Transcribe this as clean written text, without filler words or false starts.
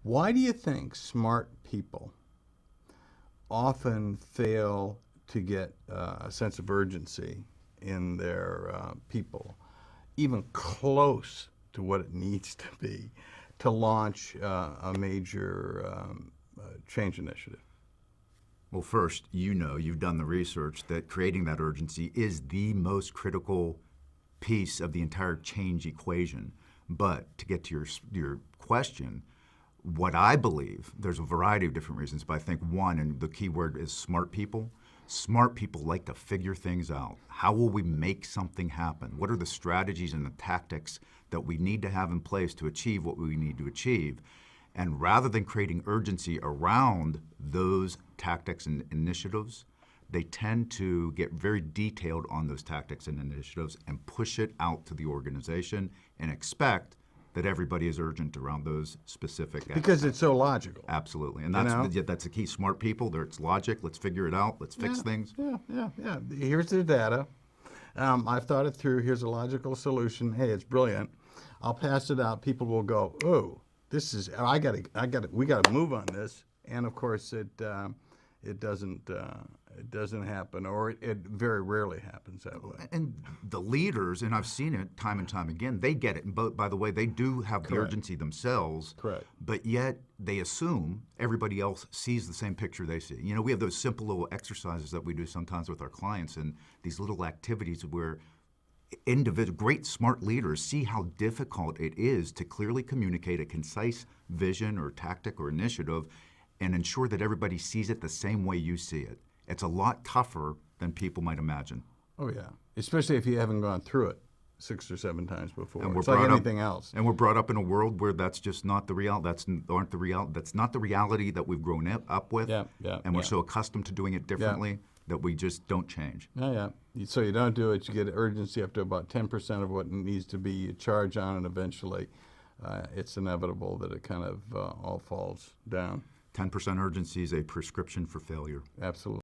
Why do you think smart people often fail to get a sense of urgency in their people, even close to what it needs to be, to launch a major change initiative? Well, first, you've done the research that creating that urgency is the most critical piece of the entire change equation. But to get to your question, what I believe, there's a variety of different reasons, but I think one, and the key word is smart people. Smart people like to figure things out. How will we make something happen? What are the strategies and the tactics that we need to have in place to achieve what we need to achieve? And rather than creating urgency around those tactics and initiatives, they tend to get very detailed on those tactics and initiatives and push it out to the organization and expect that everybody is urgent around those specific Because it's so logical. Absolutely. And that's the key. Smart people, it's logic. Let's figure it out. Let's fix things. Yeah. Here's the data. I've thought it through. Here's a logical solution. Hey, it's brilliant. I'll pass it out. People will go, oh, we got to move on this. And of course, it doesn't happen, or it very rarely happens that way. And the leaders, and I've seen it time and time again, they get it. And by the way, they do have the urgency themselves. Correct. But yet they assume everybody else sees the same picture they see. We have those simple little exercises that we do sometimes with our clients, and these little activities where great smart leaders see how difficult it is to clearly communicate a concise vision or tactic or initiative and ensure that everybody sees it the same way you see it. It's a lot tougher than people might imagine. Oh, yeah. Especially if you haven't gone through it 6 or 7 times before. And it's like anything else. And we're brought up in a world where that's just not the reality. That's not the reality that we've grown up with. And we're so accustomed to doing it differently that we just don't change. Yeah. So you don't do it. You get urgency up to about 10% of what needs to be. You charge on, and eventually it's inevitable that it kind of all falls down. 10% urgency is a prescription for failure. Absolutely.